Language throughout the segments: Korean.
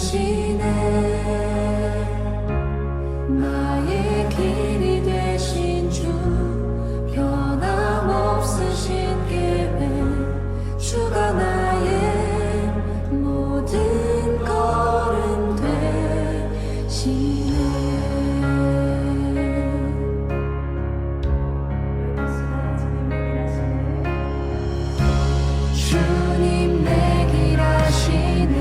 되시네. 나의 길이 되신 주, 변함없으신 계획, 주가 나의 모든 걸음 되시네. 주님 내 길 아시네.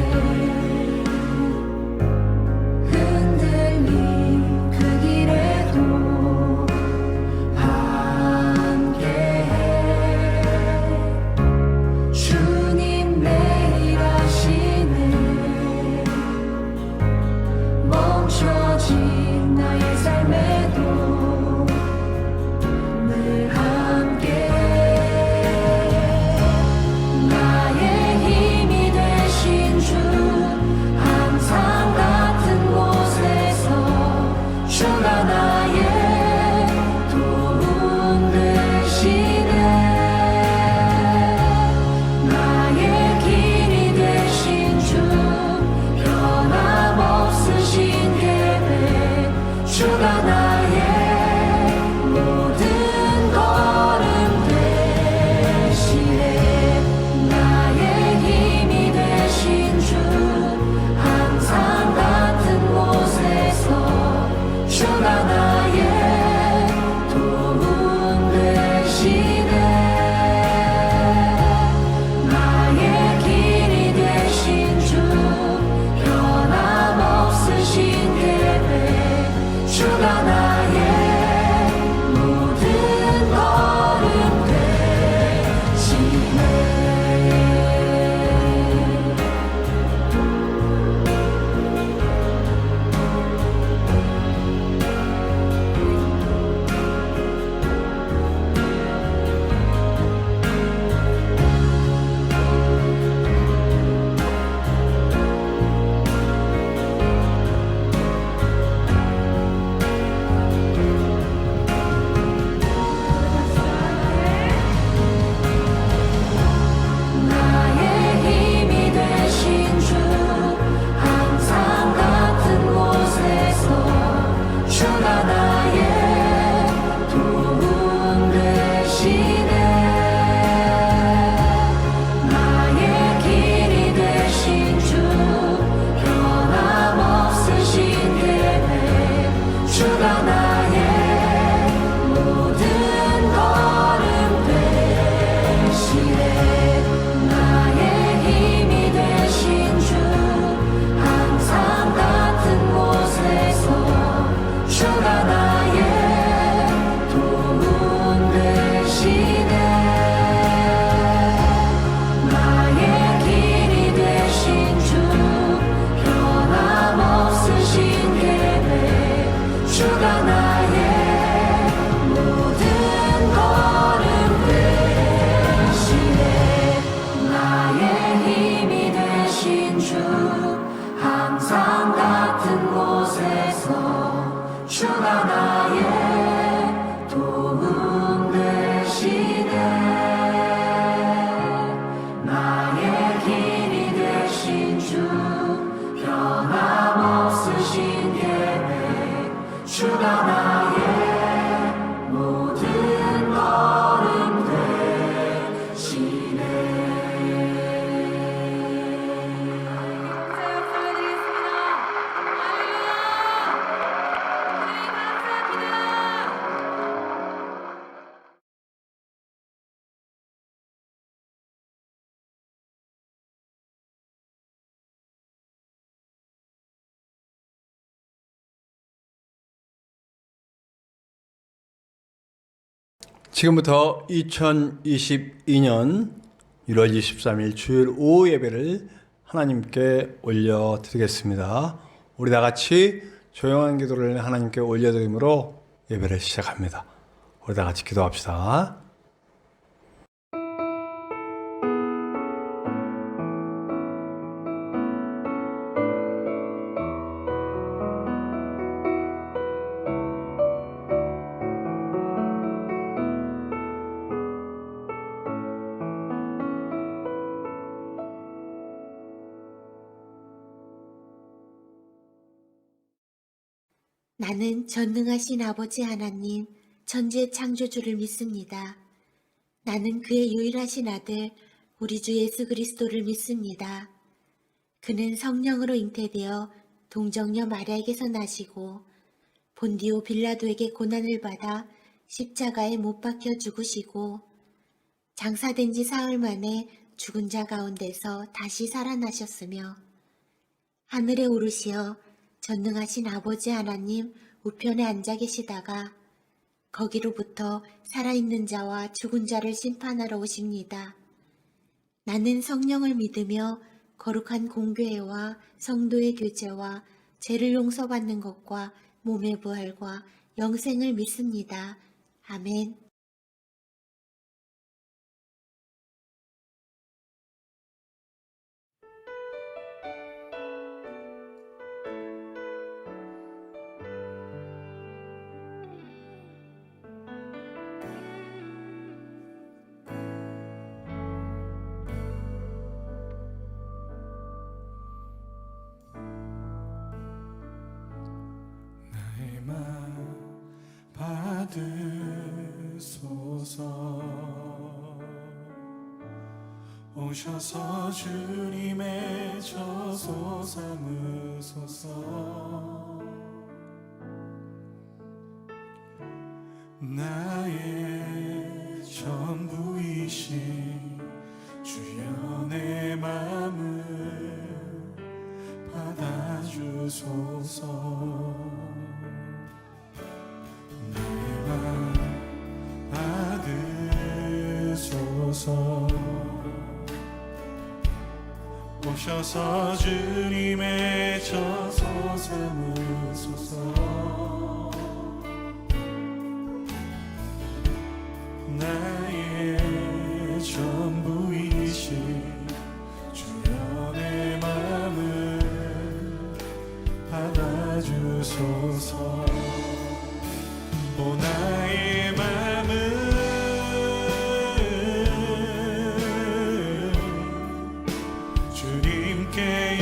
흔들림 그 길에도 함께해. 주님 내 일 하시네. 멈춰진 나의 삶에도 늘 함께. 나의 힘이 되신 주, 항상 같은 곳에서 주가 나의 도움 되시네. 나의 길이 되신 주, 변함없으신 계획, 주가 나의 모든 걸음 되시네. 나의 힘이 되신 주, 항상 같은 곳에서 주가 나의 도움 되시네. 나의 길이 되신 주, 변함없으신 계획, 주가 나의 모든 걸음 되시네. 나의 힘이 되신 주, 항상 같은 곳에서 주가 나의 도움 되시네. 나의 길이 되신 주, 변함없으신 계획, 주가 나의 모든 걸음 되시네. 나의 힘이 되신 주, 항상 같은 곳에서 주가 나의 도움 되시네. 나의 길이 되신 주, 변함없으신 계획, 주가 나의 모든 걸음 되시네. 나의 힘이 되신 주, 항상 같은 곳에서 주가 나의 도움 되시네. 나의 길이 되신 주, 변함없으신 계획, 주가 나의 모든 걸음 되시네. 지금부터 2022년 1월 23일 주일 오후 예배를 하나님께 올려드리겠습니다. 우리 다 같이 조용한 기도를 하나님께 올려드림으로 예배를 시작합니다. 우리 다 같이 기도합시다. 나는 전능하신 아버지 하나님, 천지의 창조주를 믿습니다. 나는 그의 유일하신 아들, 우리 주 예수 그리스도를 믿습니다. 그는 성령으로 잉태되어 동정녀 마리아에게서 나시고 본디오 빌라도에게 고난을 받아 십자가에 못 박혀 죽으시고 장사된 지 사흘 만에 죽은 자 가운데서 다시 살아나셨으며 하늘에 오르시어 전능하신 아버지 하나님 우편에 앉아 계시다가 거기로부터 살아있는 자와 죽은 자를 심판하러 오십니다. 나는 성령을 믿으며 거룩한 공교회와 성도의 교제와 죄를 용서받는 것과 몸의 부활과 영생을 믿습니다. 아멘. 나의 맘 받으소서. 오셔서 주님의 저소 삼으소서. 나의 전부이신 주여 내 맘을 받아주소서. 내 맘 받으소서. 오셔서 주님의 저소 삼으소서. 나의 전부이신 주여 내 맘을 받아주소서. 오 나의 맘을 주님께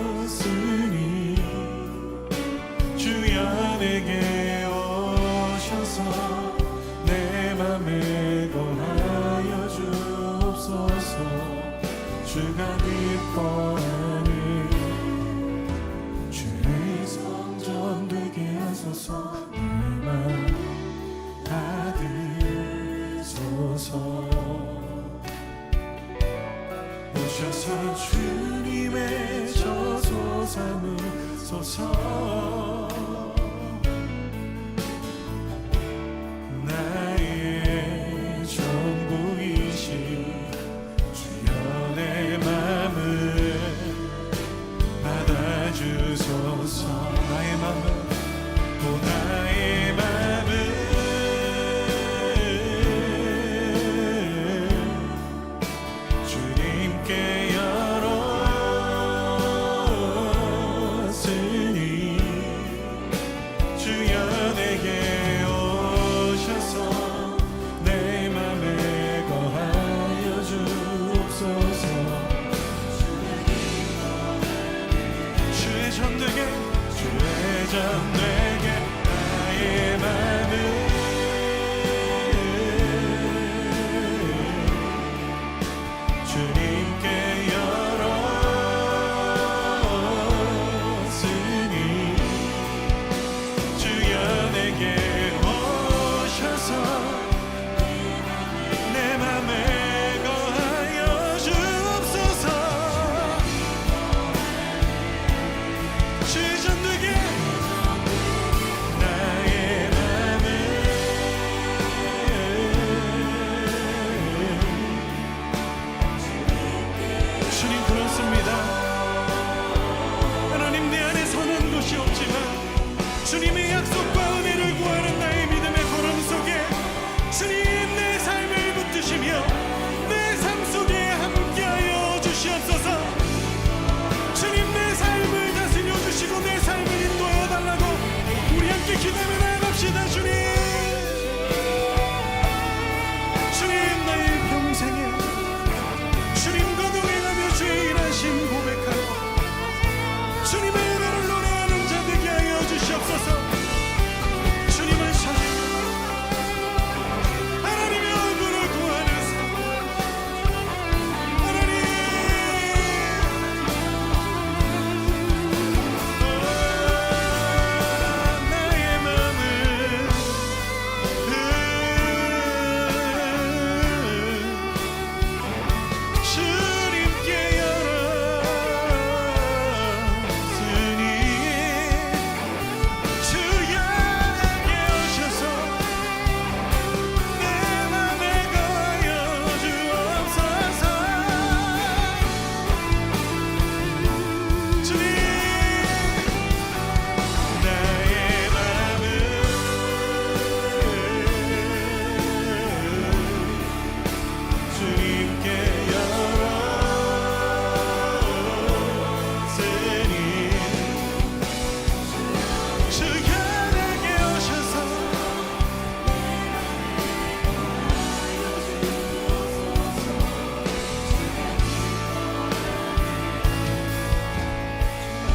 열었으니 주여 내게 오셔서 내 맘에 거하여 주옵소서. 주가 기뻐하니 주의 성전 되게 하소서. 내 맘 받으소서. 오셔서 주님의 저소 삼으소서. 나의 전부이신 주여 내 맘을 받아주소서. 나의 맘을 또 나의 맘을 주님께 열었으니 주여 내게 오셔서 내 맘에 거하여 주옵소서. 주의 전되게 주의 전되게 나의 맘을 주님께 열었으니 주여 내게 오셔서 내 맘에 거하여 주옵소서. 주의 전되게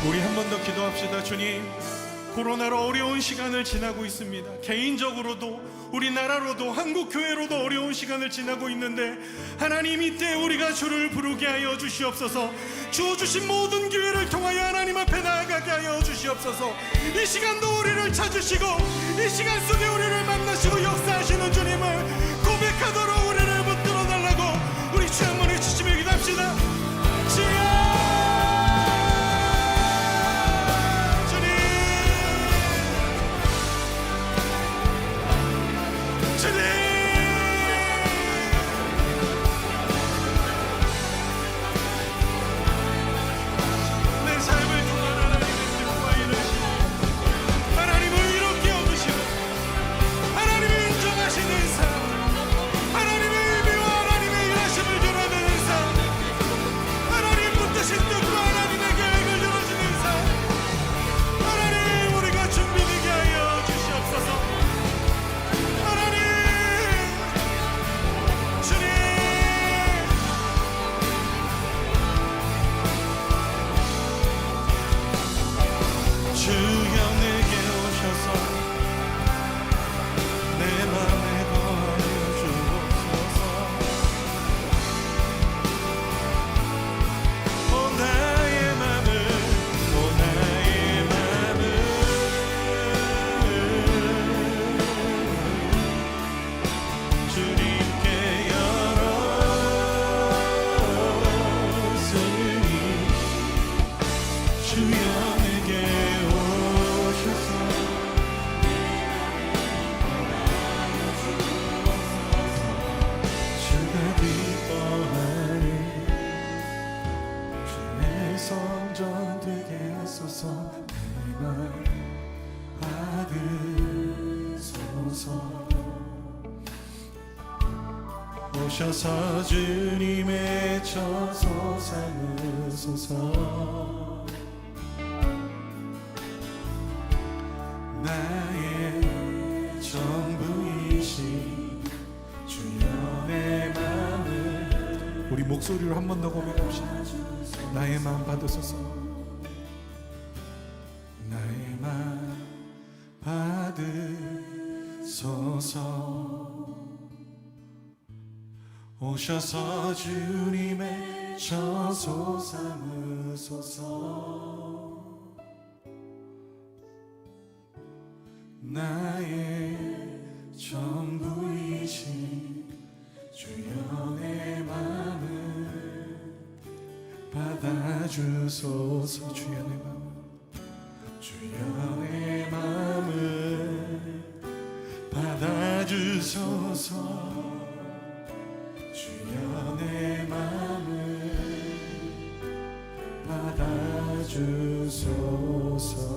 우리 한 번 더 기도합시다. 주님, 코로나로 어려운 시간을 지나고 있습니다. 개인적으로도 우리나라로도 한국교회로도 어려운 시간을 지나고 있는데 하나님, 이때 우리가 주를 부르게 하여 주시옵소서. 주 주신 모든 기회를 통하여 하나님 앞에 나아가게 하여 주시옵소서. 이 시간도 우리를 찾으시고 이 시간 속에 우리를 만나시고 역사하시는 주님을 고백하도록 우리를 붙들어 달라고 우리 주 한 번 외치시며 기도합시다. 주여, 내 삶을 통한 하나님의 뜻과 이루시고 하나님을 이롭게 얻으시고 하나님을 인정하시는 삶, 하나님의 의미와 하나님의 일하심을 드러내는 삶, 하나님 붙드신 뜻과 하나님의 계획을 이루어지는 삶, 하나님, 우리가 준비되게 하여 주시옵소서. 하나님, 주님, 주여 내게 오셔서 내 맘에 거하여 주옵소서. 오 나의 맘을, 오 나의 맘을 주님께 열었으니 주여 내게 오셔서 주가 기뻐하는 주의 성전 되게 하소서. 내 맘 받으소서. 오셔서 주님의 처소 삼으소서. 나의 전부이신 주여 내 맘을, 우리 목소리로 한 번 더 고백합시다. 나의 마음 받으소서. 나의 마음 받으소서. 오셔서 주님의 처소 삼으소서. 나의 전부이신 주여 내 맘을 받아주소서. 주여 내 맘을, 주여 내 맘을 받아주소서. 주여 내 맘을 받아주소서.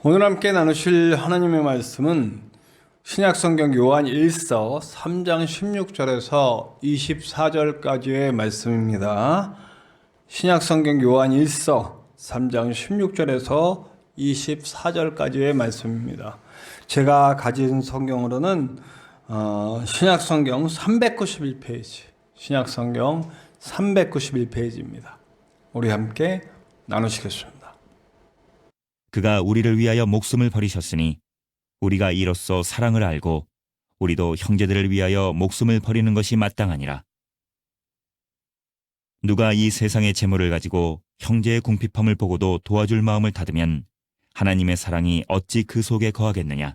오늘 함께 나누실 하나님의 말씀은 신약성경 요한 1서 3장 16절에서 24절까지의 말씀입니다. 신약성경 요한 1서 3장 16절에서 24절까지의 말씀입니다. 제가 가진 성경으로는 신약성경 391페이지, 신약성경 391페이지입니다. 우리 함께 나누시겠습니다. 그가 우리를 위하여 목숨을 버리셨으니 우리가 이로써 사랑을 알고 우리도 형제들을 위하여 목숨을 버리는 것이 마땅하니라. 누가 이 세상의 재물을 가지고 형제의 궁핍함을 보고도 도와줄 마음을 닫으면 하나님의 사랑이 어찌 그 속에 거하겠느냐.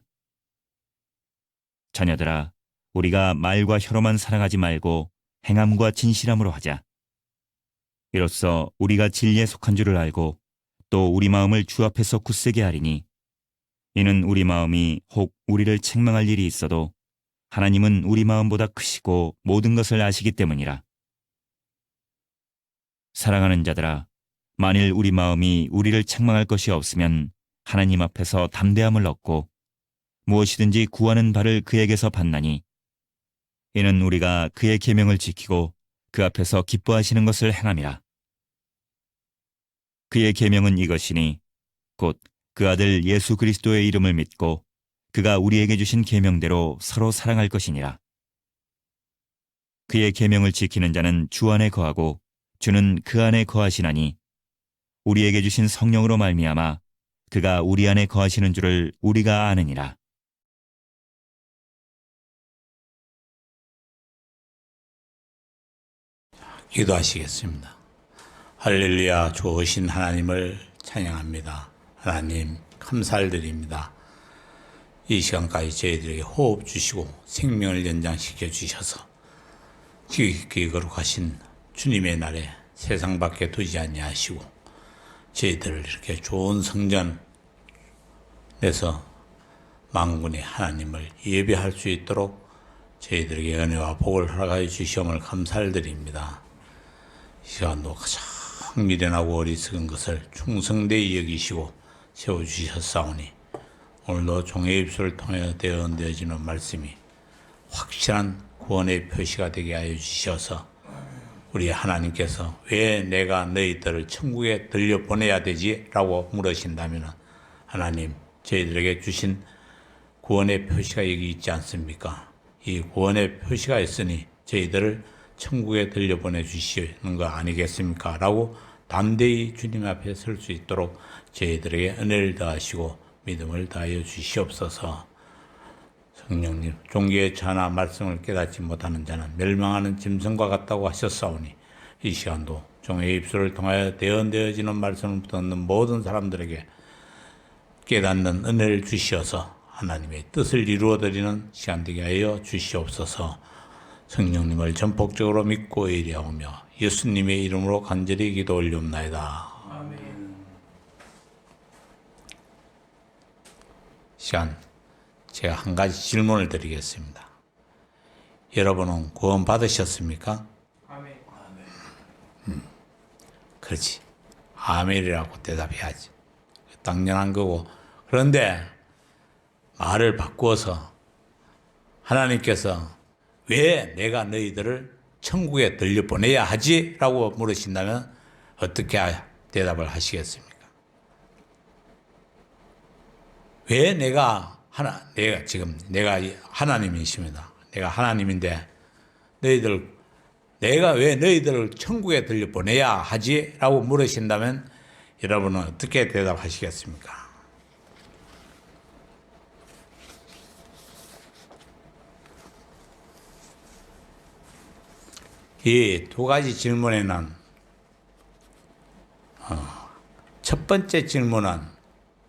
자녀들아, 우리가 말과 혀로만 사랑하지 말고 행함과 진실함으로 하자. 이로써 우리가 진리에 속한 줄을 알고 또 우리 마음을 주 앞에서 굳세게 하리니, 이는 우리 마음이 혹 우리를 책망할 일이 있어도 하나님은 우리 마음보다 크시고 모든 것을 아시기 때문이라. 사랑하는 자들아, 만일 우리 마음이 우리를 책망할 것이 없으면 하나님 앞에서 담대함을 얻고 무엇이든지 구하는 바를 그에게서 받나니, 이는 우리가 그의 계명을 지키고 그 앞에서 기뻐하시는 것을 행함이라. 그의 계명은 이것이니 곧 그 아들 예수 그리스도의 이름을 믿고 그가 우리에게 주신 계명대로 서로 사랑할 것이니라. 그의 계명을 지키는 자는 주 안에 거하고 주는 그 안에 거하시나니 우리에게 주신 성령으로 말미암아 그가 우리 안에 거하시는 줄을 우리가 아느니라. 기도하시겠습니다. 할렐루야, 좋으신 하나님을 찬양합니다. 하나님 감사드립니다. 이 시간까지 저희들에게 호흡 주시고 생명을 연장시켜 주셔서 지극히 거룩하신 주님의 날에 세상 밖에 두지 아니하시고 저희들을 이렇게 좋은 성전 내서 만군의 하나님을 예배할 수 있도록 저희들에게 은혜와 복을 허락하여 주시옵을 감사드립니다. 이 시간도 가장 미련하고 어리석은 것을 충성되이 여기시고 세워주셨사오니 오늘도 종의 입술을 통해 대언되어지는 말씀이 확실한 구원의 표시가 되게 하여 주셔서 우리 하나님께서 왜 내가 너희들을 천국에 들려보내야 되지? 라고 물으신다면 하나님 저희들에게 주신 구원의 표시가 여기 있지 않습니까? 이 구원의 표시가 있으니 저희들을 천국에 들려보내 주시는 거 아니겠습니까? 라고 담대히 주님 앞에 설 수 있도록 저희들에게 은혜를 더하시고 믿음을 다하여 주시옵소서. 성령님, 종교의 자나 말씀을 깨닫지 못하는 자는 멸망하는 짐승과 같다고 하셨사오니 이 시간도 종의 입술을 통하여 대언되어지는 말씀을 듣는 모든 사람들에게 깨닫는 은혜를 주시어서 하나님의 뜻을 이루어드리는 시간 되게 하여 주시옵소서. 성령님을 전폭적으로 믿고 의뢰하오며 예수님의 이름으로 간절히 기도 올리옵나이다. 아멘. 시간 제가 한 가지 질문을 드리겠습니다. 여러분은 구원 받으셨습니까? 아멘. 그렇지. 아멘이라고 대답해야지. 당연한 거고. 그런데 말을 바꾸어서 하나님께서 왜 내가 너희들을 천국에 들려보내야 하지? 라고 물으신다면 어떻게 대답을 하시겠습니까? 왜 내가 하나님이십니다. 내가 하나님인데 내가 왜 너희들을 천국에 들려보내야 하지? 라고 물으신다면 여러분은 어떻게 대답하시겠습니까? 이 두 가지 질문에는 첫 번째 질문은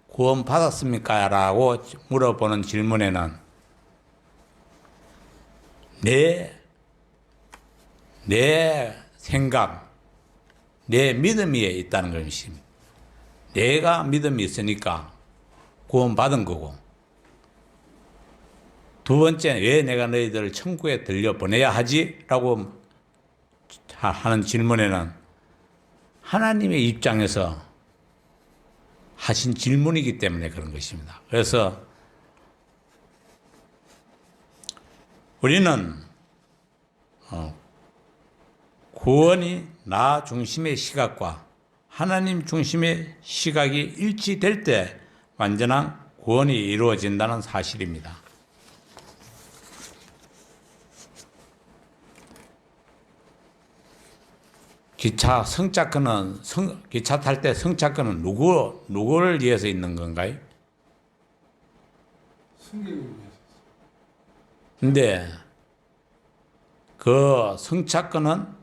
구원 받았습니까? 라고 물어보는 질문에는 내 생각, 내 믿음이 있다는 것입니다. 내가 믿음이 있으니까 구원 받은 거고, 두 번째, 왜 내가 너희들을 천국에 들려보내야 하지? 라고 하는 질문에는 하나님의 입장에서 하신 질문이기 때문에 그런 것입니다. 그래서 우리는 구원이 나 중심의 시각과 하나님 중심의 시각이 일치될 때 완전한 구원이 이루어진다는 사실입니다. 기차 탈 때 승차권은 누구를 위해서 있는 건가요? 승객을 위해서. 근데 그 승차권은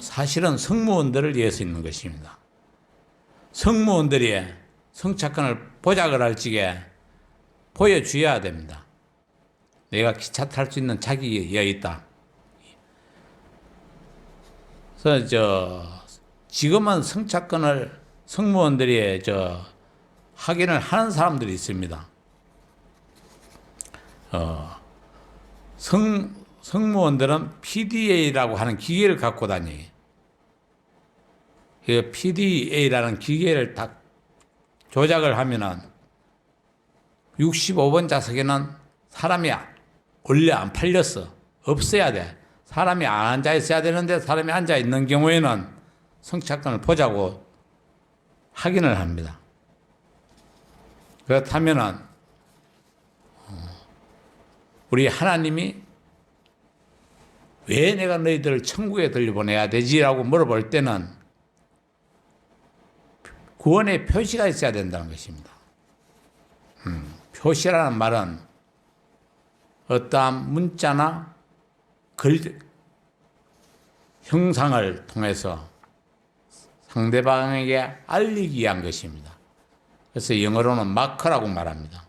사실은 승무원들을 위해서 있는 것입니다. 승무원들이 승차권을 보작을 할 적에 보여줘야 됩니다. 내가 기차 탈 수 있는 자격이 있다. 그래서 지금은 승차권을 승무원들이 확인을 하는 사람들이 있습니다. 승무원들은 PDA라고 하는 기계를 갖고 다녀요. 그 PDA라는 기계를 딱 조작을 하면은 65번 좌석에는 사람이 원래 안 팔렸어. 없어야 돼. 사람이 안 앉아 있어야 되는데 사람이 앉아 있는 경우에는 승차권을 보자고 확인을 합니다. 우리 하나님이 왜 내가 너희들을 천국에 들려보내야 되지라고 물어볼 때는 구원의 표시가 있어야 된다는 것입니다. 표시라는 말은 어떠한 문자나 글, 형상을 통해서 상대방에게 알리기 위한 것입니다. 그래서 영어로는 마커라고 말합니다.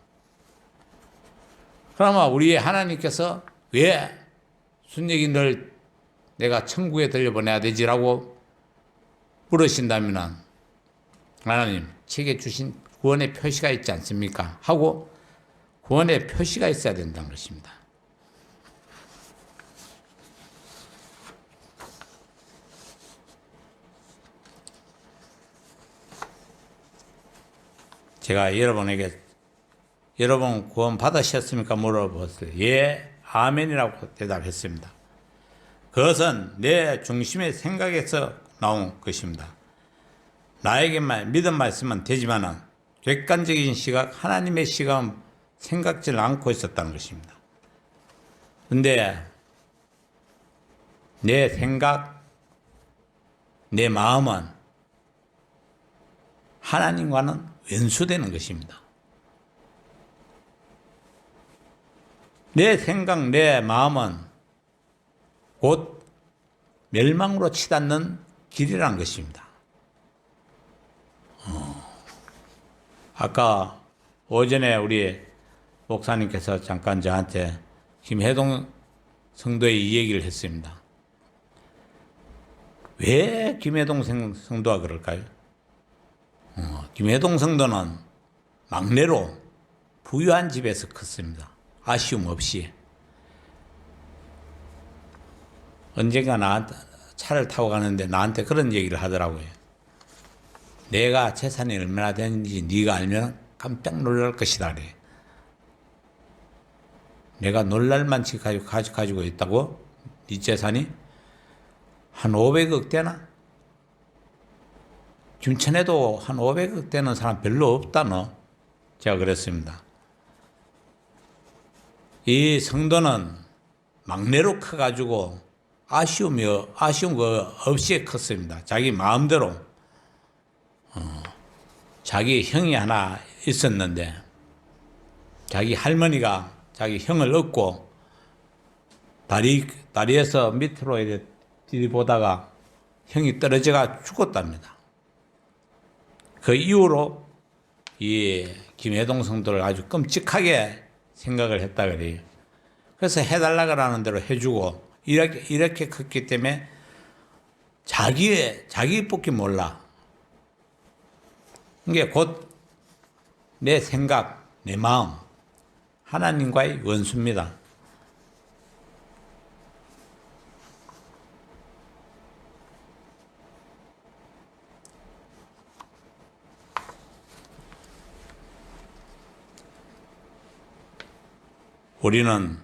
그러면 우리 하나님께서 왜 순례인들 내가 천국에 들려보내야 되지라고 물으신다면 하나님 책에 주신 구원의 표시가 있지 않습니까? 하고 구원의 표시가 있어야 된다는 것입니다. 제가 여러분에게 여러분 구원 받으셨습니까? 물어봤어요. 예, 아멘이라고 대답했습니다. 그것은 내 중심의 생각에서 나온 것입니다. 나에게만 믿음 말씀은 되지만은 객관적인 시각, 하나님의 시각은 생각지를 않고 있었다는 것입니다. 근데 내 생각, 내 마음은 하나님과는 왼수되는 것입니다. 내 생각, 내 마음은 곧 멸망으로 치닫는 길이라는 것입니다. 아까 오전에 우리 목사님께서 잠깐 저한테 김혜동 성도의 이 얘기를 했습니다. 왜 김혜동 성도가 그럴까요? 김혜동 성도는 막내로 부유한 집에서 컸습니다. 아쉬움 없이. 언젠가 나한테 차를 타고 가는데 나한테 그런 얘기를 하더라고요. 내가 재산이 얼마나 되는지 네가 알면 깜짝 놀랄 것이다. 그래. 내가 놀랄 만치 가지고 있다고? 네 재산이? 한 500억 되나? 김천에도 한 500억 되는 사람 별로 없다 너. 제가 그랬습니다. 이 성도는 막내로 커가지고 아쉬운 거 없이 컸습니다. 자기 마음대로. 자기 형이 하나 있었는데 자기 할머니가 자기 형을 업고 다리에서 밑으로 이렇게 들이보다가 형이 떨어져가 죽었답니다. 그 이후로 이 김혜동 성도를 아주 끔찍하게 생각을 했다 그래요. 그래서 해달라고 하는 대로 해주고 이렇게 컸기 때문에 자기 뽑기 몰라. 이게 곧 내 생각, 내 마음, 하나님과의 원수입니다. 우리는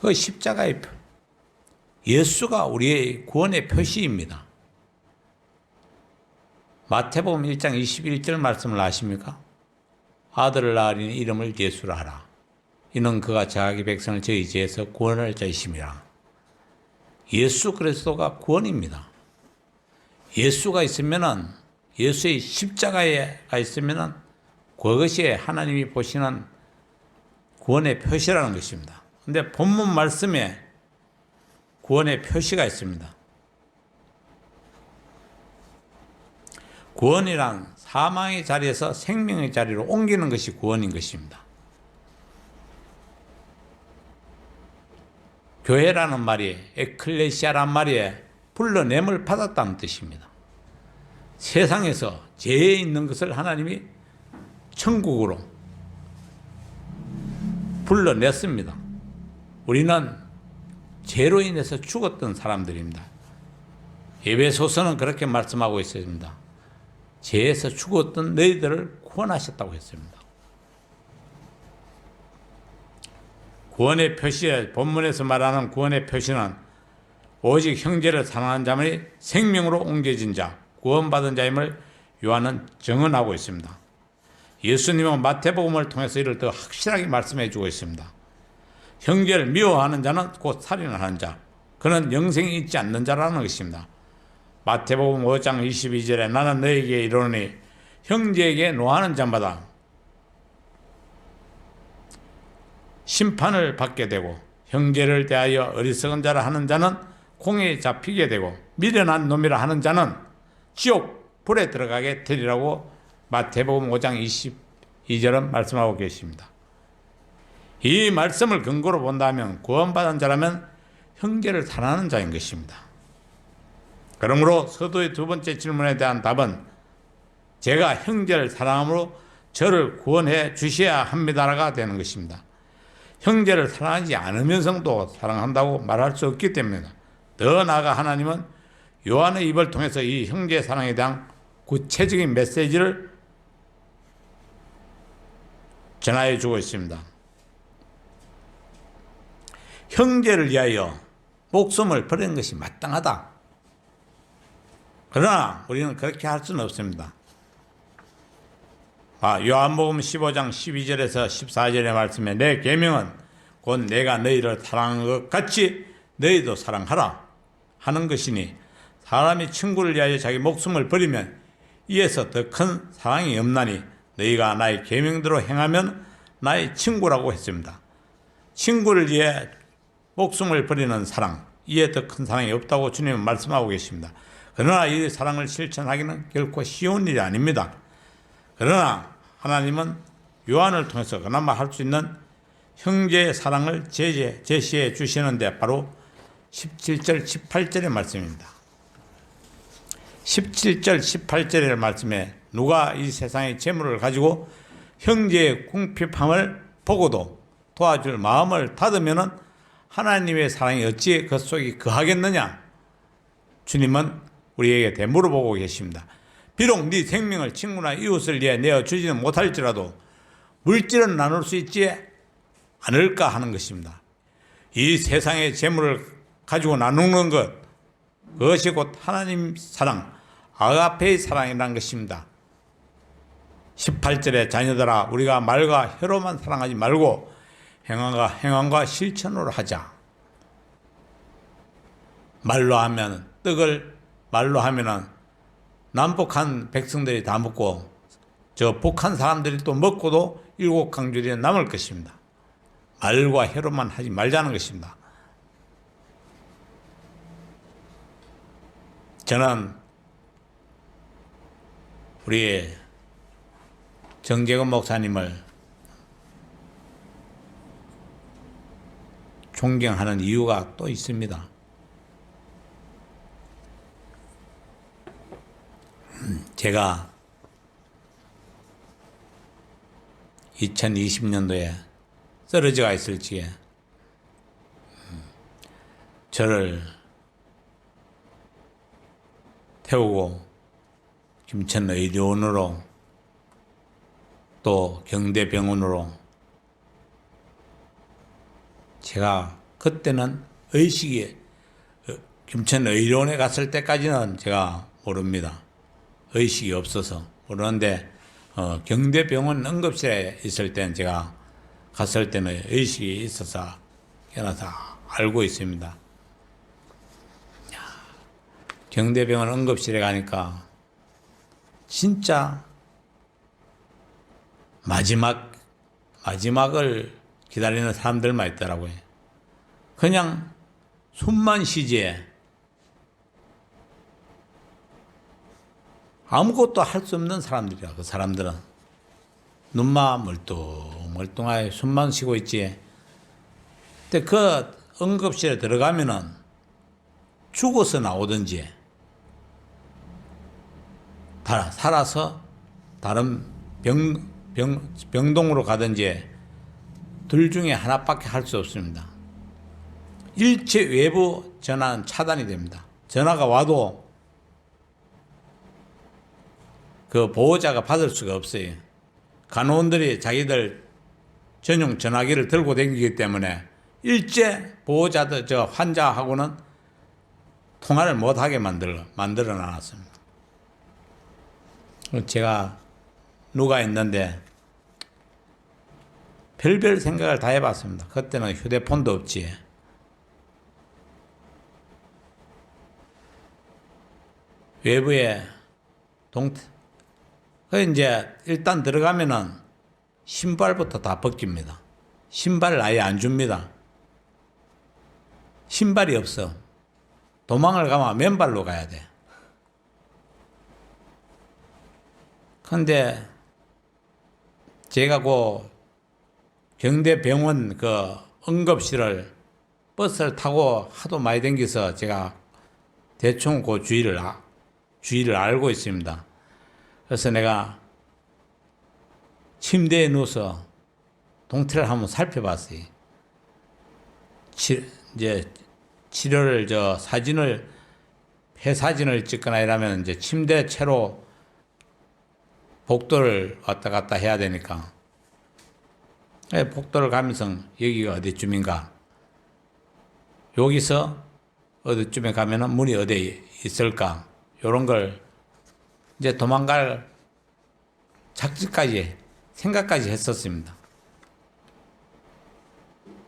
그 십자가의 예수가 우리의 구원의 표시입니다. 마태복음 1장 21절 말씀을 아십니까? 아들을 낳으리니 이름을 예수라 하라. 이는 그가 자기 백성을 저희 죄에서 구원할 자이심이라. 예수 그리스도가 구원입니다. 예수가 있으면은 예수의 십자가가 있으면은 그것이 하나님이 보시는 구원의 표시라는 것입니다. 그런데 본문 말씀에 구원의 표시가 있습니다. 구원이란 사망의 자리에서 생명의 자리로 옮기는 것이 구원인 것입니다. 교회라는 말이 에클레시아란 말이 불러냄을 받았다는 뜻입니다. 세상에서 죄에 있는 것을 하나님이 천국으로 불러냈습니다. 우리는 죄로 인해서 죽었던 사람들입니다. 에베소서는 그렇게 말씀하고 있습니다. 죄에서 죽었던 너희들을 구원하셨다고 했습니다. 구원의 표시, 본문에서 말하는 구원의 표시는 오직 형제를 사랑하는 자만이 생명으로 옮겨진 자, 구원받은 자임을 요한은 증언하고 있습니다. 예수님은 마태복음을 통해서 이를 더 확실하게 말씀해 주고 있습니다. 형제를 미워하는 자는 곧 살인을 하는 자, 그는 영생이 있지 않는 자라는 것입니다. 마태복음 5장 22절에 나는 너에게 이르노니 형제에게 노하는 자마다 심판을 받게 되고 형제를 대하여 어리석은 자라 하는 자는 공에 잡히게 되고 미련한 놈이라 하는 자는 지옥 불에 들어가게 되리라고 마태복음 5장 22절은 말씀하고 계십니다. 이 말씀을 근거로 본다면 구원받은 자라면 형제를 사랑하는 자인 것입니다. 그러므로 서두의 두 번째 질문에 대한 답은 제가 형제를 사랑함으로 저를 구원해 주셔야 합니다라가 되는 것입니다. 형제를 사랑하지 않으면서도 사랑한다고 말할 수 없기 때문입니다. 더 나아가 하나님은 요한의 입을 통해서 이 형제 사랑에 대한 구체적인 메시지를 전하여 주고 있습니다. 형제를 위하여 목숨을 버리는 것이 마땅하다. 그러나 우리는 그렇게 할 수는 없습니다. 요한복음 15장 12절에서 14절의 말씀에 내 계명은 곧 내가 너희를 사랑한 것 같이 너희도 사랑하라 하는 것이니 사람이 친구를 위하여 자기 목숨을 버리면 이에서 더 큰 사랑이 없나니 너희가 나의 계명대로 행하면 나의 친구라고 했습니다. 친구를 위해 목숨을 버리는 사랑, 이에 더 큰 사랑이 없다고 주님은 말씀하고 계십니다. 그러나 이 사랑을 실천하기는 결코 쉬운 일이 아닙니다. 그러나 하나님은 요한을 통해서 그나마 할 수 있는 형제의 사랑을 제시해 주시는데 바로 17절 18절의 말씀입니다. 17절 18절의 말씀에 누가 이 세상의 재물을 가지고 형제의 궁핍함을 보고도 도와줄 마음을 닫으면은 하나님의 사랑이 어찌 그 속에 거하겠느냐? 주님은 우리에게 되물어보고 계십니다. 비록 네 생명을 친구나 이웃을 위해 내어주지는 못할지라도 물질은 나눌 수 있지 않을까 하는 것입니다. 이 세상의 재물을 가지고 나누는 것, 그것이 곧 하나님 사랑, 아가페의 사랑이라는 것입니다. 18절에 자녀들아 우리가 말과 혀로만 사랑하지 말고 행함과 실천으로 하자. 말로 하면 말로 하면은 남북한 백성들이 다 먹고 저 북한 사람들이 또 먹고도 일곱 강줄이 남을 것입니다. 말과 혀로만 하지 말자는 것입니다. 저는 우리 정재근 목사님을 존경하는 이유가 또 있습니다. 제가 2020년도에 쓰러져가 있을 적에 저를 태우고 김천의료원으로 또 경대병원으로 제가 그때는 의식이 김천의료원에 갔을 때까지는 제가 모릅니다. 의식이 없어서 모르는데 경대병원 응급실에 있을 때는 제가 갔을 때는 의식이 있어서 깨어나서 알고 있습니다. 경대병원 응급실에 가니까 진짜 마지막을 기다리는 사람들만 있더라고요. 그냥 숨만 쉬지 아무것도 할 수 없는 사람들이야. 그 사람들은 눈만 멀뚱멀뚱하게 숨만 쉬고 있지. 근데 그 응급실에 들어가면은 죽어서 나오든지 살아서 다른 병동으로 가든지 둘 중에 하나밖에 할 수 없습니다. 일체 외부 전화는 차단이 됩니다. 전화가 와도 그 보호자가 받을 수가 없어요. 간호원들이 자기들 전용 전화기를 들고 다니기 때문에 일제 보호자들 저 환자하고는 통화를 못하게 만들어 놨습니다. 제가 누가 있는데 별별 생각을 다 해봤습니다. 그때는 휴대폰도 없지. 외부에 이제 일단 들어가면은 신발부터 다 벗깁니다. 신발을 아예 안 줍니다. 신발이 없어. 도망을 가면 맨발로 가야 돼. 근데 제가 그 경대병원 그 응급실을 버스를 타고 하도 많이 다녀서 제가 대충 그 주의를 알고 있습니다. 그래서 내가 침대에 누워서 동태를 한번 살펴봤어요. 이제 치료를 폐사진을 찍거나 이러면 이제 침대 채로 복도를 왔다 갔다 해야 되니까 복도를 가면서 여기가 어디쯤인가, 여기서 어디쯤에 가면은 문이 어디 있을까, 요런 걸 이제 도망갈 작지까지 생각까지 했었습니다.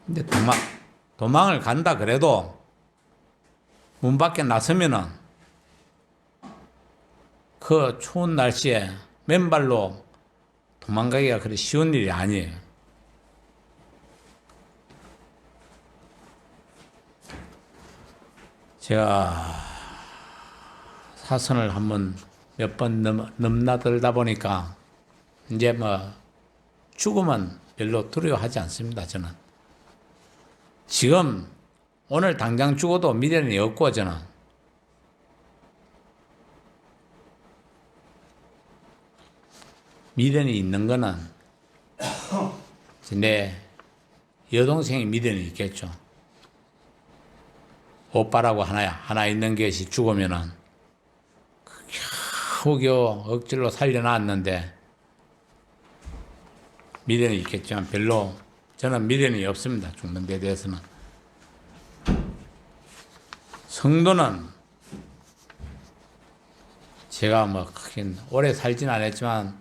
근데 도망을 간다 그래도 문 밖에 나서면은 그 추운 날씨에 맨발로 도망가기가 그리 쉬운 일이 아니에요. 제가 사선을 한번 몇 번 넘나들다 보니까 이제 뭐 죽음은 별로 두려워하지 않습니다. 저는 지금 오늘 당장 죽어도 미련이 없고, 저는 미련이 있는 거는 내 여동생이 미련이 있겠죠. 오빠라고 하나 있는 것이 죽으면은 겨우겨우 억지로 살려놨는데 미련이 있겠지만 별로 저는 미련이 없습니다. 죽는 데 대해서는. 성도는 제가 뭐 크게 오래 살진 않았지만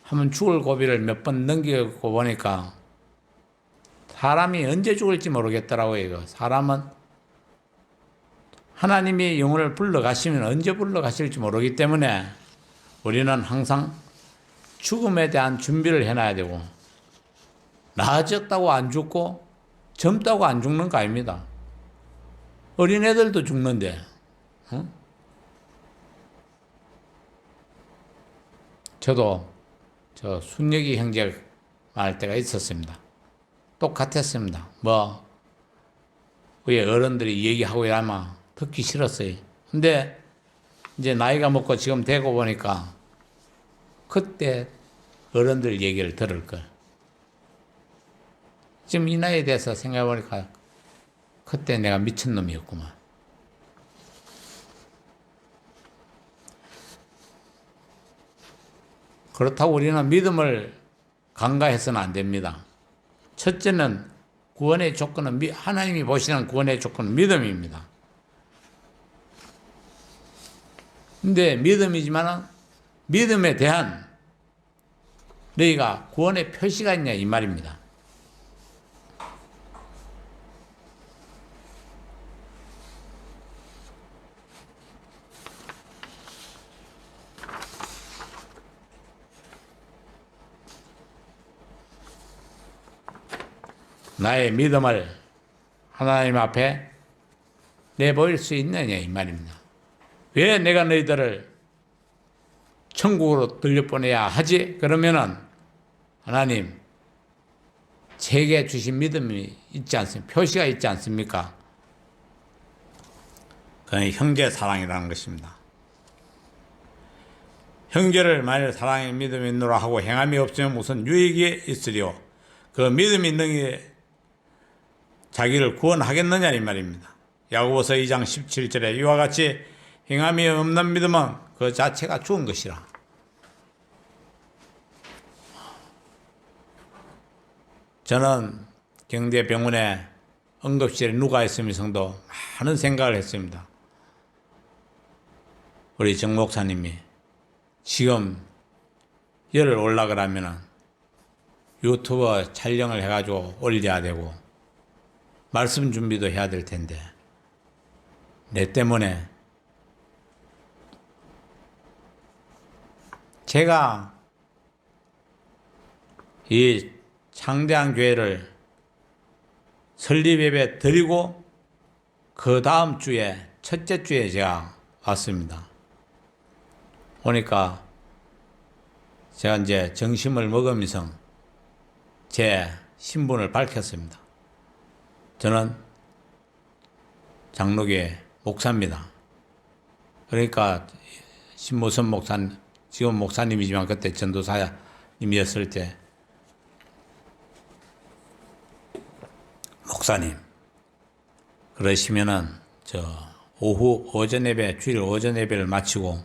한번 죽을 고비를 몇 번 넘기고 보니까 사람이 언제 죽을지 모르겠더라고요. 이거 사람은 하나님이 영혼을 불러가시면 언제 불러가실지 모르기 때문에 우리는 항상 죽음에 대한 준비를 해놔야 되고, 나아졌다고 안 죽고 젊다고 안 죽는 거 아닙니다. 어린애들도 죽는데, 저도 저 순혁이 형제 말할 때가 있었습니다. 똑같았습니다. 뭐 위에 어른들이 얘기하고 이러면 듣기 싫었어요. 근데 이제 나이가 먹고 지금 되고 보니까 그때 어른들 얘기를 들을 걸. 지금 이 나이에 대해서 생각해 보니까 그때 내가 미친놈이었구만. 그렇다고 우리는 믿음을 간과해서는 안 됩니다. 첫째는 구원의 조건은 하나님이 보시는 구원의 조건은 믿음입니다. 근데 믿음이지만 믿음에 대한 너희가 구원의 표시가 있냐 이 말입니다. 나의 믿음을 하나님 앞에 내보일 수 있느냐 이 말입니다. 왜 내가 너희들을 천국으로 들려보내야 하지? 그러면은 하나님 제게 주신 믿음이 있지 않습니까? 표시가 있지 않습니까? 그건 형제 사랑이라는 것입니다. 형제를 만일 사랑의 믿음이 있노라 하고 행함이 없으면 무슨 유익이 있으리요? 그 믿음이 있는 게 자기를 구원하겠느냐 이 말입니다. 야고보서 2장 17절에 이와 같이 행함이 없는 믿음은 그 자체가 죽은 것이라. 저는 경대병원에 응급실에 누가 있으면 성도 많은 생각을 했습니다. 우리 정 목사님이 지금 열을 올라 그러면은 유튜브 촬영을 해가지고 올려야 되고 말씀 준비도 해야 될 텐데 내 때문에 제가 이 창대한 교회를 설립 예배 드리고 그 다음 주에 첫째 주에 제가 왔습니다. 오니까 제가 이제 정심을 먹으면서 제 신분을 밝혔습니다. 저는 장로교회 목사입니다. 그러니까 신무선 목사님, 지금 목사님이지만 그때 전도사님이었을 때 목사님 그러시면은 오전 예배, 주일 오전 예배를 마치고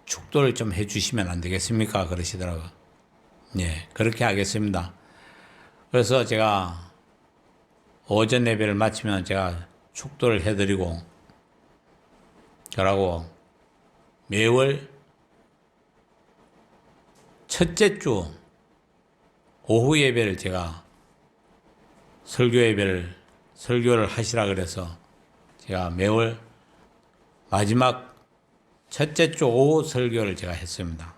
축도를 좀 해주시면 안 되겠습니까? 그러시더라고요. 예, 그렇게 하겠습니다. 그래서 제가 오전 예배를 마치면 제가 축도를 해드리고 그러고 매월 첫째 주 오후 예배를 제가 설교를 하시라 그래서 제가 매월 마지막 첫째 주 오후 설교를 제가 했습니다.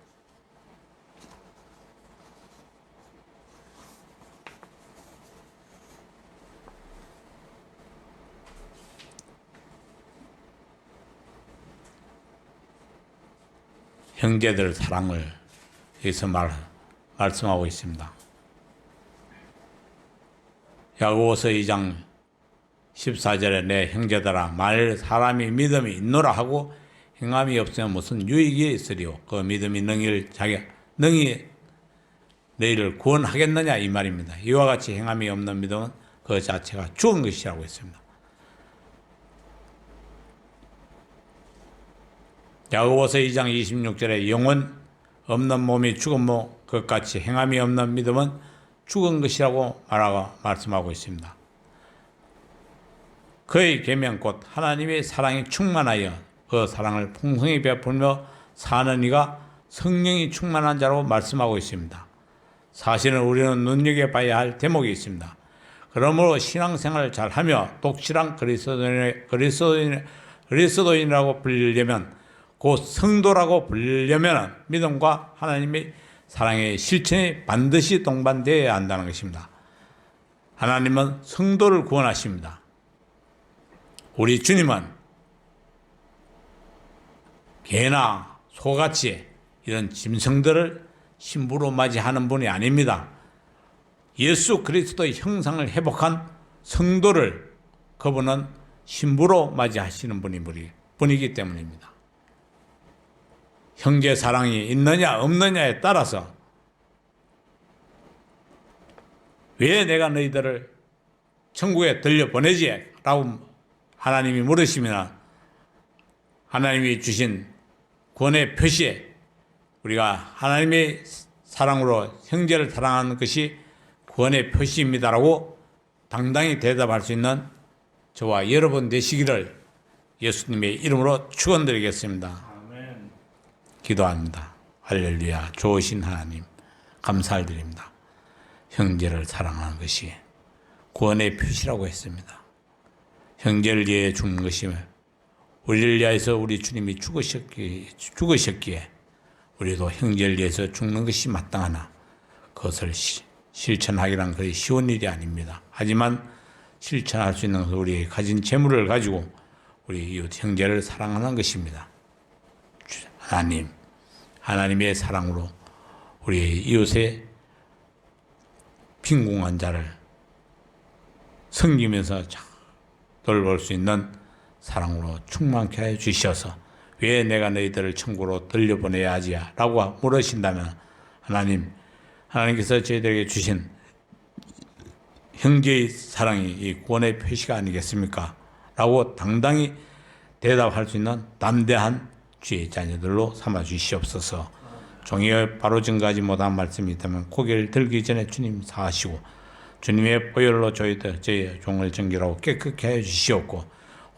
형제들 사랑을 여기서 말씀하고 있습니다. 야고보서 2장 14절에 내 형제들아 만일 사람이 믿음이 있노라 하고 행함이 없으면 무슨 유익이 있으리요 그 믿음이 능히 너희를 구원하겠느냐 이 말입니다. 이와 같이 행함이 없는 믿음은 그 자체가 죽은 것이라고 했습니다. 야고보서 2장 26절에 영혼 없는 몸이 죽은 것 같이 행함이 없는 믿음은 죽은 것이라고 말씀하고 있습니다. 그의 계명 곧 하나님의 사랑이 충만하여 그 사랑을 풍성히 베풀며 사는 이가 성령이 충만한 자라고 말씀하고 있습니다. 사실은 우리는 눈여겨봐야 할 대목이 있습니다. 그러므로 신앙생활을 잘하며 독실한 그리스도인이라고 불리려면 곧 성도라고 불리려면 믿음과 하나님의 사랑의 실천이 반드시 동반되어야 한다는 것입니다. 하나님은 성도를 구원하십니다. 우리 주님은 개나 소같이 이런 짐승들을 신부로 맞이하는 분이 아닙니다. 예수 그리스도의 형상을 회복한 성도를 그분은 신부로 맞이하시는 분이기 때문입니다. 형제 사랑이 있느냐 없느냐에 따라서 왜 내가 너희들을 천국에 들려보내지? 라고 하나님이 물으시면 하나님이 주신 구원의 표시에 우리가 하나님의 사랑으로 형제를 사랑하는 것이 구원의 표시입니다라고 당당히 대답할 수 있는 저와 여러분 되시기를 예수님의 이름으로 축원드리겠습니다. 기도합니다. 할렐루야. 좋으신 하나님 감사를 드립니다. 형제를 사랑하는 것이 구원의 표시라고 했습니다. 형제를 위해 죽는 것이며 우리를 위해서 우리 주님이 죽으셨기에 우리도 형제를 위해서 죽는 것이 마땅하나 그것을 실천하기란 그리 쉬운 일이 아닙니다. 하지만 실천할 수 있는 것은 우리 가진 재물을 가지고 우리 이웃 형제를 사랑하는 것입니다. 하나님의 사랑으로 우리 이웃의 빈궁한 자를 섬기면서 돌볼 수 있는 사랑으로 충만케 하여 주셔서 왜 내가 너희들을 천국으로 들려보내야 하지? 라고 물으신다면 하나님께서 저희들에게 주신 형제의 사랑이 이 구원의 표시가 아니겠습니까? 라고 당당히 대답할 수 있는 담대한 주의 자녀들로 삼아 주시옵소서. 종이에 바로 증거하지 못한 말씀이 있다면 고개를 들기 전에 주님 사하시고 주님의 보혈로 저희 종을 정결하고 깨끗게 하여 주시옵고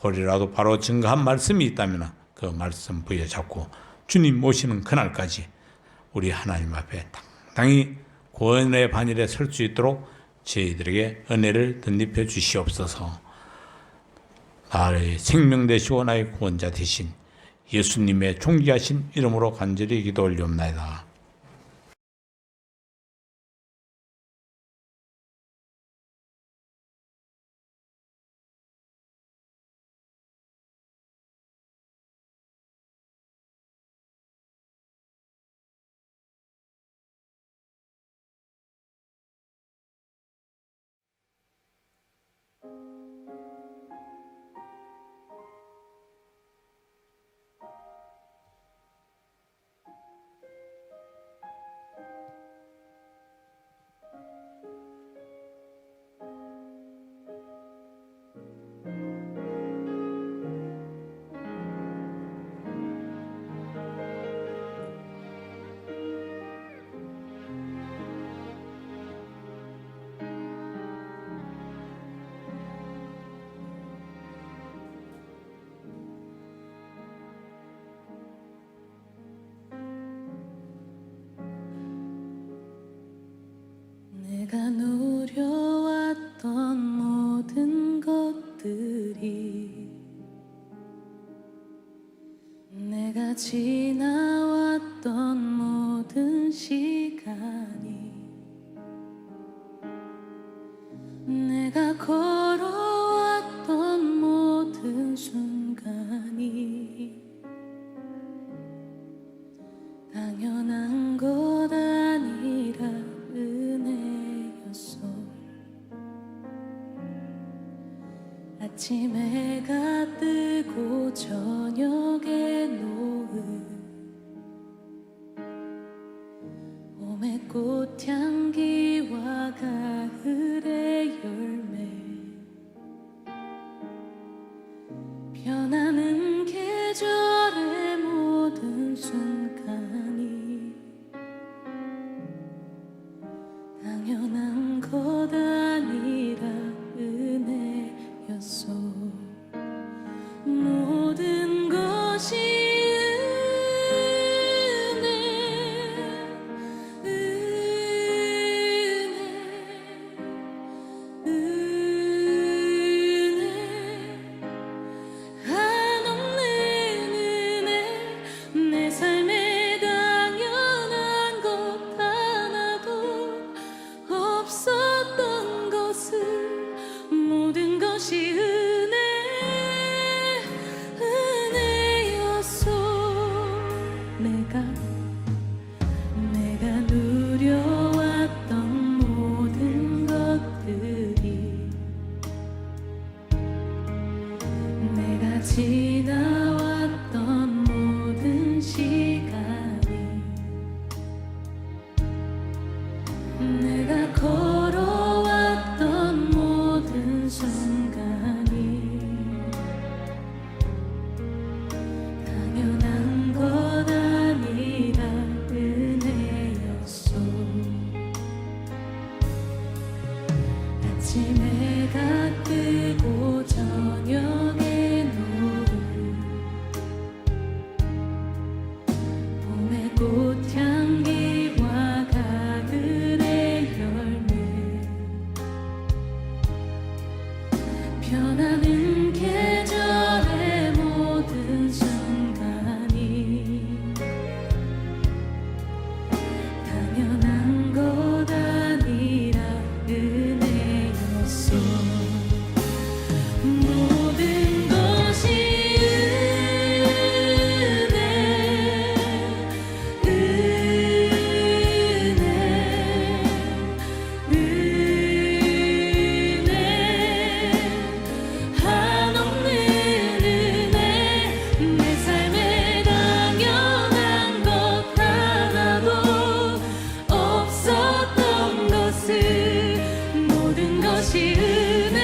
혹이라도 바로 증거한 말씀이 있다면 그 말씀 부여잡고 주님 모시는 그날까지 우리 하나님 앞에 당당히 구원의 반열에 설 수 있도록 저희들에게 은혜를 덧입혀 주시옵소서. 나의 생명 되시고 나의 구원자 되신 예수님의 존귀하신 이름으로 간절히 기도 올리옵나이다. 내가 누려왔던 모든 것들이 내가 지나왔던 모든 시간이 내가 걸어왔던 모든 순간이 당연한 것 아니라 은혜였어. 아침 해가 뜨고 저녁에 노을 봄의 꽃향기와 가을의 열매 변하는 계절의 모든 순간이 당연한 것 아니라 은혜였어. 모든 것이 은혜 한없는 은혜 내 삶에 당연한 것 하나도 없었던 것을 모든 것이 은혜였어. 내가 누려왔던 모든 것들이 내가 지나왔던 모든 시간이 내가 걸어왔던 모든 순간이 당연한 것 아니라 은혜였어. 아침 해가 뜨고 저녁에 노을 봄의 꽃향기와 가을의 열매 변하는 계절의 모든 순간이 당연한 것 아니라 은혜였어. 모든 것이 은혜 한없는 은혜 내 삶에 당연한 것 하나도 없었던 것을 모든 것이 은혜였어.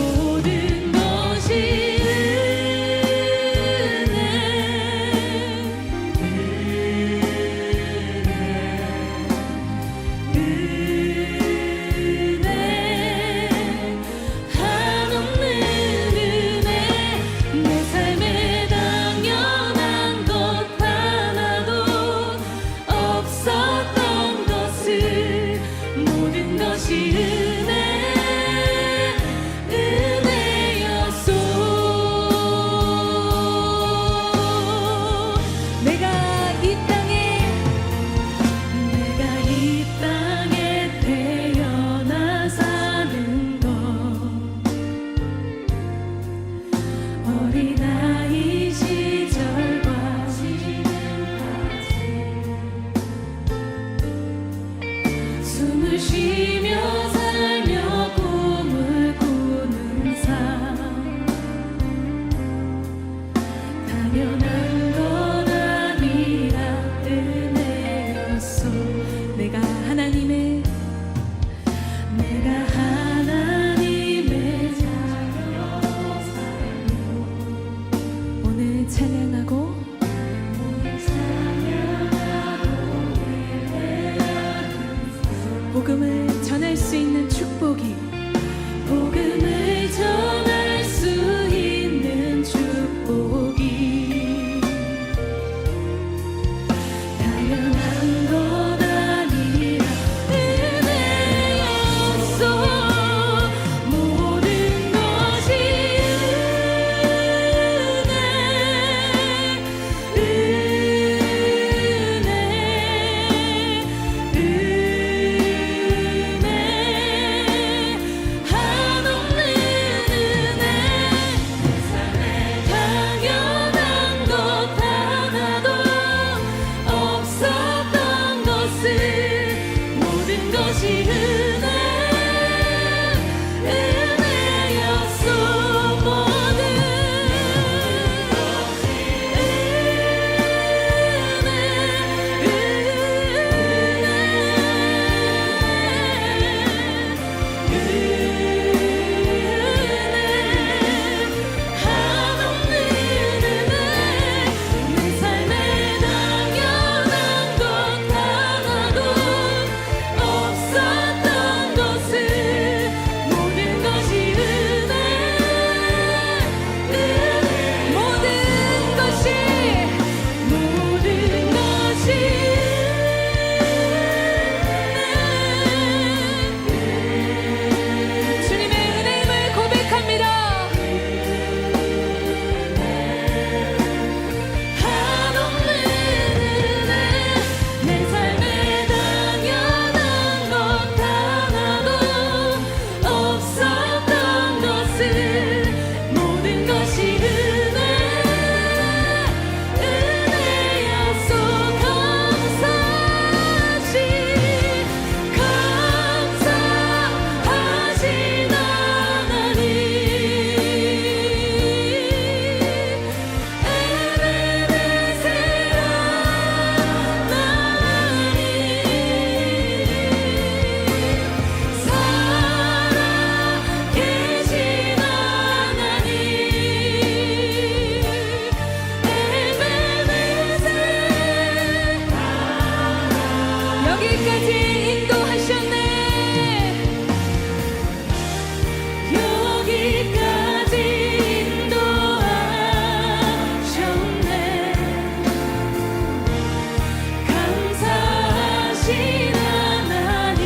모든 것이 은혜 한없는 은혜 내 삶에 당연한 것 여기까지 인도하셨네. 여기까지 인도하셨네. 감사하신 하나님,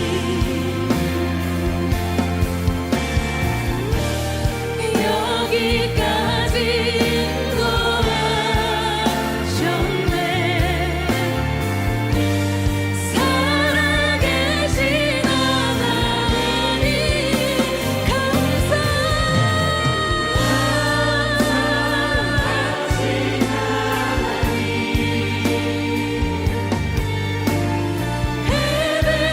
여기까지 인도하셨네. 살아계신 하나님, 에베네셀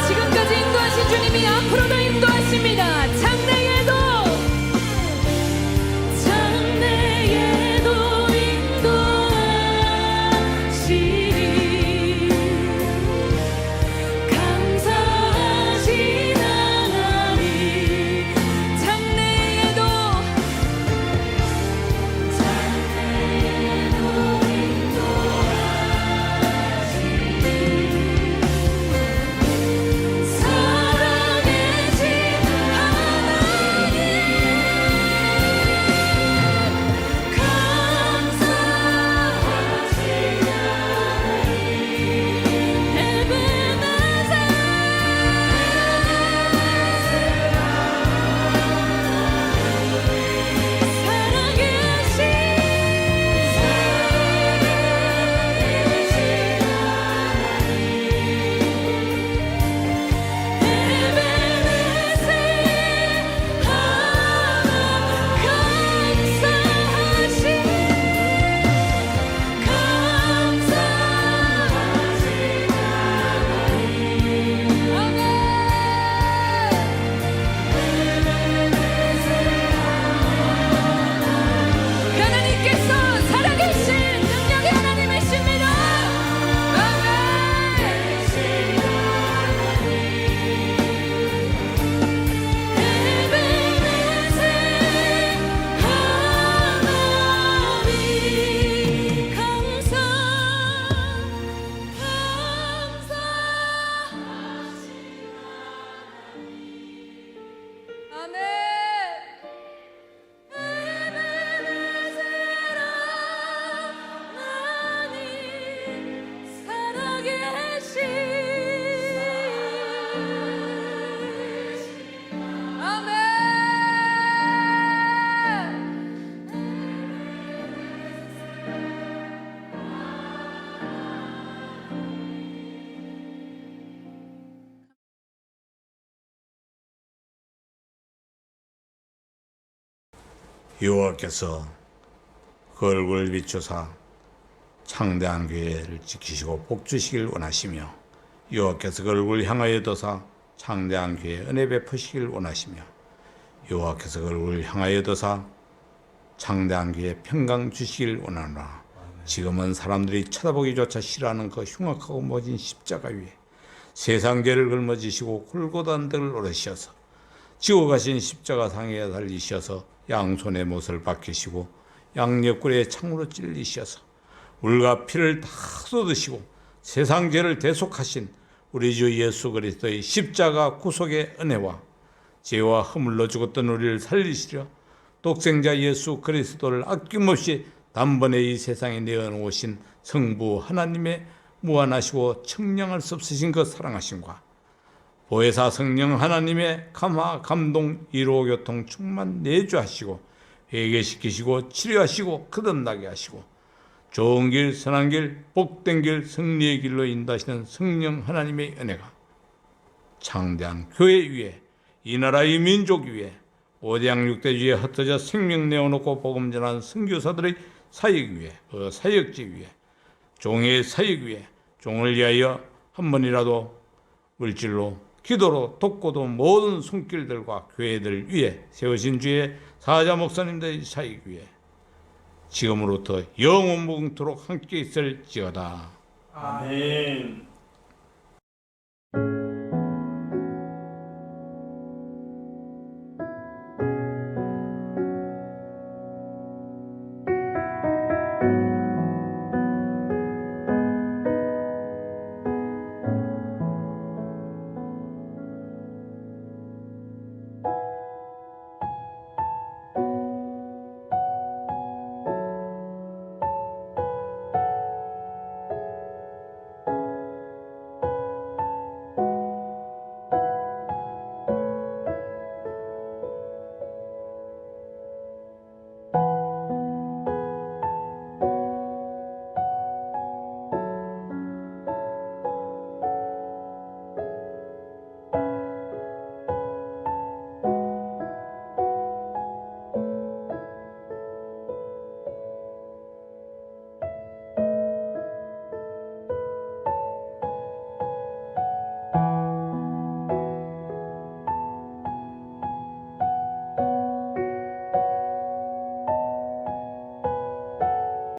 지금까지 인도하신 주님이 앞으로도 인도하십니다. 장래에도 인도하시리. 감사하신 하나님, 장래에도 살아계신 하나님, 감사하신 하나님, 에베네셀 하나님께서 살아계신 능력의 하나님이십니다. 에베네셀 하나님, 아멘. 에베네셀 하나님, 살아계신 아멘. 여호와께서 그 얼굴을 비추사 창대한 교회를 지키시고 복 주시길 원하시며, 여호와께서 그 얼굴을 향하여 두사 창대한 교회에 은혜 베푸시길 원하시며, 여호와께서 그 얼굴을 향하여 두사 창대한 교회에 평강 주시길 원하노라. 지금은 사람들이 쳐다보기조차 싫어하는 그 흉악하고 모진 십자가 위에 세상 죄를 걸머지시고 골고다한 데를 오르셔서 지고 가신 십자가 상에 달리셔서 양손에 못을 박히시고 양옆구리에 창으로 찔리셔서 물과 피를 다 쏟으시고 세상 죄를 대속하신 우리 주 예수 그리스도의 십자가 구속의 은혜와 죄와 허물로 죽었던 우리를 살리시려 독생자 예수 그리스도를 아낌없이 단번에 이 세상에 내어놓으신 성부 하나님의 무한하시고 청량할 수 없으신 그 사랑하심과 보혜사 성령 하나님의 감화 감동 이로 교통 충만 내주하시고 회개시키시고 치료하시고 거듭나게 하시고 좋은 길 선한 길 복된 길 승리의 길로 인도하시는 성령 하나님의 은혜가 창대한 교회 위에 이 나라 이 민족 위에 오대양 육대주의에 흩어져 생명 내어놓고 복음 전하는 선교사들의 사역 위에 그 사역지 위에 종의 사역 위에 종을 위하여 한 번이라도 물질로 기도로 돕고도 모든 손길들과 교회들 위에 세우신 주의 사자 목사님들의 사역 위에 지금으로부터 영원 무궁토록 함께 있을지어다. 아멘.